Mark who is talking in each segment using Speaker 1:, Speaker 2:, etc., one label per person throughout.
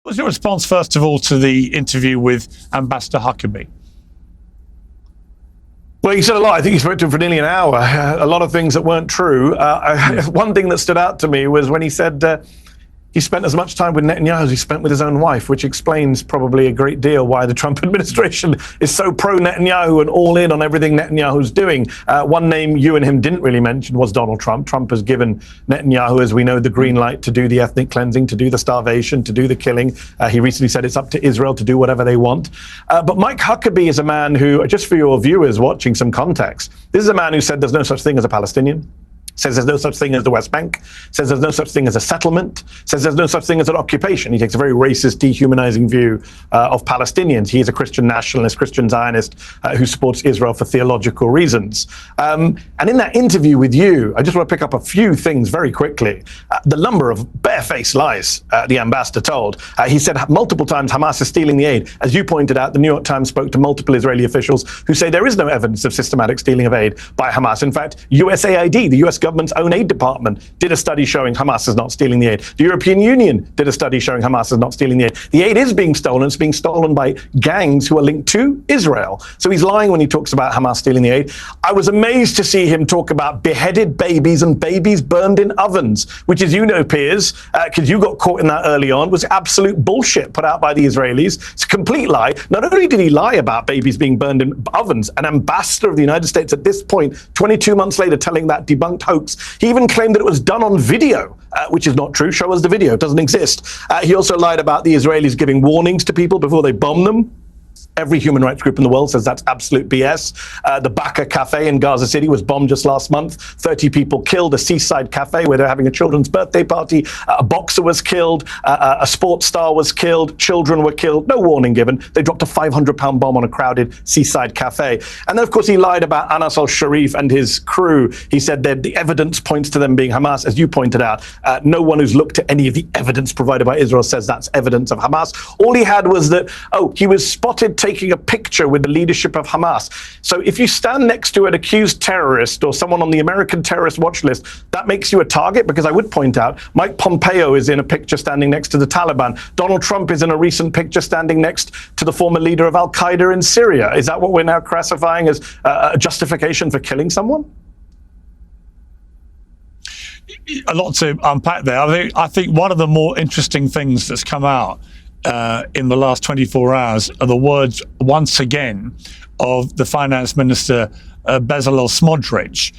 Speaker 1: What's your response, first of all, to the interview with Ambassador Huckabee?
Speaker 2: Well, he said a lot. I think he spoke to him for nearly an hour. A lot of things that weren't true. One thing that stood out to me was when he said he spent as much time with Netanyahu as he spent with his own wife, which explains probably a great deal why the Trump administration is so pro-Netanyahu and all in on everything Netanyahu's doing. One name you and him didn't really mention was Donald Trump. Trump has given Netanyahu, as we know, the green light to do the ethnic cleansing, to do the starvation, to do the killing. He recently said it's up to Israel to do whatever they want. But Mike Huckabee is a man who, just for your viewers watching some context, this is a man who said there's no such thing as a Palestinian. Says there's no such thing as the West Bank, says there's no such thing as a settlement, says there's no such thing as an occupation. He takes a very racist, dehumanizing view of Palestinians. He is a Christian nationalist, Christian Zionist who supports Israel for theological reasons. And in that interview with you, I just want to pick up a few things very quickly. The number of barefaced lies the ambassador told. He said multiple times Hamas is stealing the aid. As you pointed out, the New York Times spoke to multiple Israeli officials who say there is no evidence of systematic stealing of aid by Hamas. In fact, USAID, the US government's own aid department, did a study showing Hamas is not stealing the aid. The European Union did a study showing Hamas is not stealing the aid. The aid is being stolen. It's being stolen by gangs who are linked to Israel. So he's lying when he talks about Hamas stealing the aid. I was amazed to see him talk about beheaded babies and babies burned in ovens, which, as you know, Piers, because you got caught in that early on, was absolute bullshit put out by the Israelis. It's a complete lie. Not only did he lie about babies being burned in ovens, an ambassador of the United States at this point, 22 months later, telling that debunked hoax. He even claimed that it was done on video, which is not true. Show us the video. It doesn't exist. He also lied about the Israelis giving warnings to people before they bomb them. Every human rights group in the world says that's absolute BS. The Baka Cafe in Gaza City was bombed just last month. 30 people killed. A seaside cafe where they're having a children's birthday party. A boxer was killed. A sports star was killed. Children were killed. No warning given. They dropped a 500-pound bomb on a crowded seaside cafe. And then, of course, he lied about Anas al-Sharif and his crew. He said that the evidence points to them being Hamas. As you pointed out, no one who's looked at any of the evidence provided by Israel says that's evidence of Hamas. All he had was that, he was spotted taking a picture with the leadership of Hamas. So if you stand next to an accused terrorist or someone on the American terrorist watch list, that makes you a target, because I would point out Mike Pompeo is in a picture standing next to the Taliban. Donald Trump is in a recent picture standing next to the former leader of Al-Qaeda in Syria. Is that what we're now classifying as a justification for killing someone?
Speaker 1: A lot to unpack there. I think one of the more interesting things that's come out in the last 24 hours are the words, once again, of the finance minister, Bezalel Smotrich,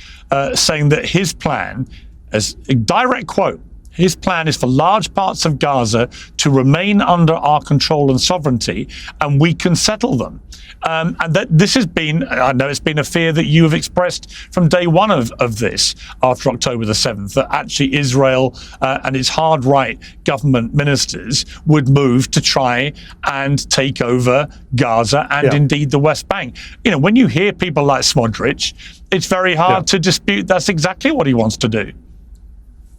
Speaker 1: saying that his plan, as a direct quote, his plan is for large parts of Gaza to remain under our control and sovereignty, and we can settle them. And that this has been, I know it's been a fear that you have expressed from day one of this, after October the 7th, that actually Israel and its hard right government ministers would move to try and take over Gaza and indeed the West Bank. You know, when you hear people like Smotrich, it's very hard to dispute that's exactly what he wants to do.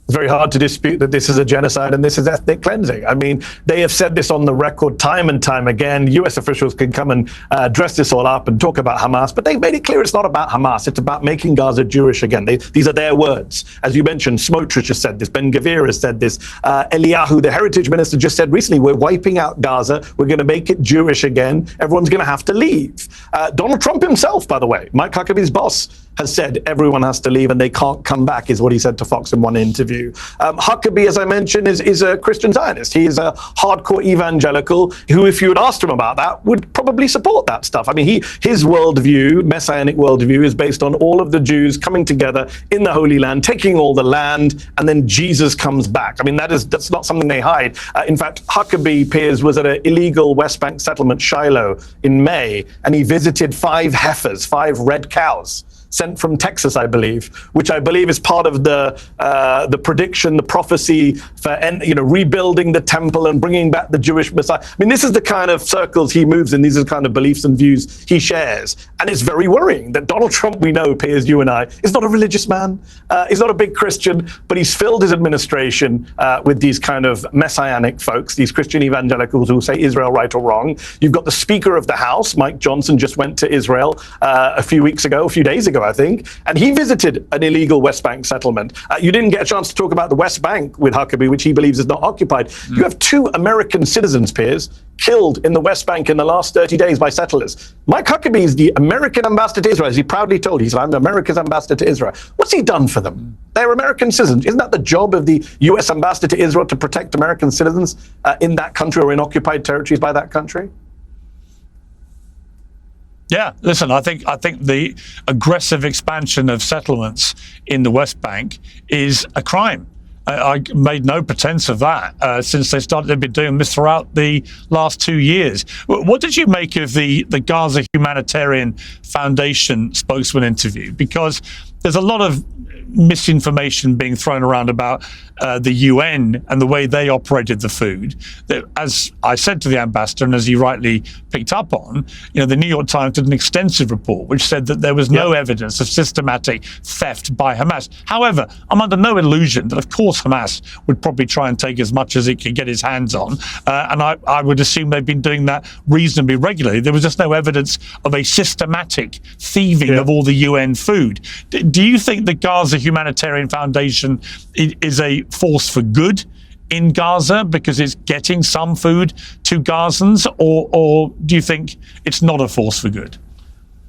Speaker 2: It's very hard to dispute that this is a genocide and this is ethnic cleansing. I mean, they have said this on the record time and time again. US officials can come and dress this all up and talk about Hamas, but they've made it clear it's not about Hamas. It's about making Gaza Jewish again. These are their words. As you mentioned, Smotrich has said this. Ben-Gvir has said this. Eliyahu, the heritage minister, just said recently, we're wiping out Gaza. We're going to make it Jewish again. Everyone's going to have to leave. Donald Trump himself, by the way, Mike Huckabee's boss, has said everyone has to leave and they can't come back, is what he said to Fox in one interview. Huckabee, as I mentioned, is a Christian Zionist. He is a hardcore evangelical who, if you had asked him about that, would probably support that stuff. I mean, his worldview, messianic worldview, is based on all of the Jews coming together in the Holy Land, taking all the land, and then Jesus comes back. I mean, that's not something they hide. In fact, Huckabee, Piers, was at an illegal West Bank settlement, Shiloh, in May, and he visited 5 heifers, 5 red cows, sent from Texas, I believe, which I believe is part of the prediction, the prophecy for rebuilding the temple and bringing back the Jewish Messiah. I mean, this is the kind of circles he moves in. These are the kind of beliefs and views he shares. And it's very worrying that Donald Trump, we know, Piers, you and I, is not a religious man. He's not a big Christian, but he's filled his administration with these kind of messianic folks, these Christian evangelicals who say Israel right or wrong. You've got the Speaker of the House, Mike Johnson, just went to Israel a few days ago, ago, I think, and he visited an illegal West Bank settlement. You didn't get a chance to talk about the West Bank with Huckabee, which he believes is not occupied. You have 2 American citizens, Piers, killed in the West Bank in the last 30 days by settlers. Mike Huckabee is the American ambassador to Israel, as he proudly told. He said, I'm America's ambassador to Israel. What's he done for them? They're American citizens. Isn't that the job of the US ambassador to Israel, to protect American citizens in that country or in occupied territories by that country?
Speaker 1: Yeah, listen, I think the aggressive expansion of settlements in the West Bank is a crime. I made no pretense of that since they've been doing this throughout the last 2 years. What did you make of the Gaza Humanitarian Foundation spokesman interview? Because there's a lot of misinformation being thrown around about the UN and the way they operated the food. That, as I said to the ambassador, and as he rightly picked up on, the New York Times did an extensive report which said that there was no evidence of systematic theft by Hamas. However, I'm under no illusion that, of course, Hamas would probably try and take as much as it could get his hands on, and I would assume they've been doing that reasonably regularly. There was just no evidence of a systematic thieving of all the UN food. Do you think the Gaza Humanitarian Foundation is a force for good in Gaza because it's getting some food to Gazans, or do you think it's not a force for good?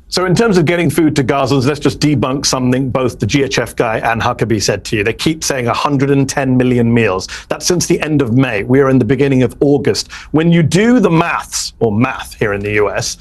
Speaker 2: So in terms of getting food to Gazans, let's just debunk something both the GHF guy and Huckabee said to you. They keep saying 110 million meals. That's since the end of May. We are in the beginning of August. When you do the maths, or math here in the US,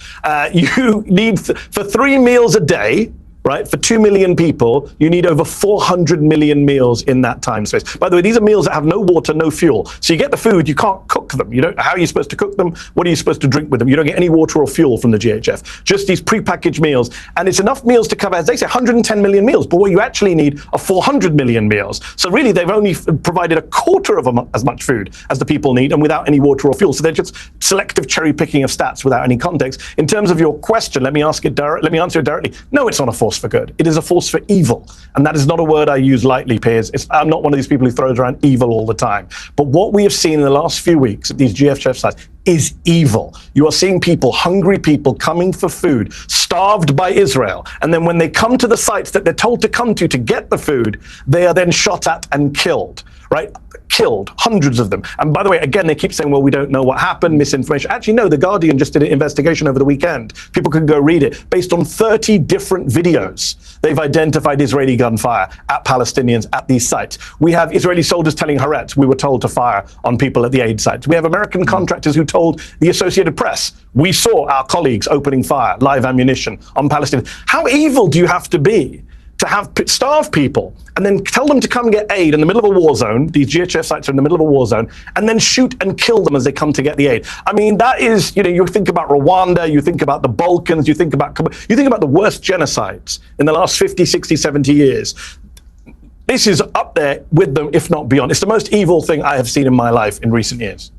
Speaker 2: you need, for 3 meals a day, right, for 2 million people, you need over 400 million meals in that time space. By the way, these are meals that have no water, no fuel. So you get the food, you can't cook them. You don't. How are you supposed to cook them? What are you supposed to drink with them? You don't get any water or fuel from the GHF. Just these prepackaged meals. And it's enough meals to cover, as they say, 110 million meals. But what you actually need are 400 million meals. So really, they've only provided a quarter of as much food as the people need, and without any water or fuel. So they're just selective cherry picking of stats without any context. In terms of your question, let me answer it directly. No, it's not a force for good. It is a force for evil. And that is not a word I use lightly, Piers. I'm not one of these people who throws around evil all the time. But what we have seen in the last few weeks at these GHF sites is evil. You are seeing people, hungry people, coming for food, starved by Israel. And then when they come to the sites that they're told to come to get the food, they are then shot at and killed, right? Killed, hundreds of them. And by the way, again, they keep saying, well, we don't know what happened, misinformation. Actually, no, The Guardian just did an investigation over the weekend. People can go read it. Based on 30 different videos, they've identified Israeli gunfire at Palestinians at these sites. We have Israeli soldiers telling Haaretz, we were told to fire on people at the aid sites. We have American contractors who told the Associated Press, we saw our colleagues opening fire, live ammunition on Palestinians. How evil do you have to be to have starve people and then tell them to come get aid in the middle of a war zone? These GHF sites are in the middle of a war zone, and then shoot and kill them as they come to get the aid. I mean, that is, you think about Rwanda, you think about the Balkans, you think about the worst genocides in the last 50, 60, 70 years. This is up there with them, if not beyond. It's the most evil thing I have seen in my life in recent years.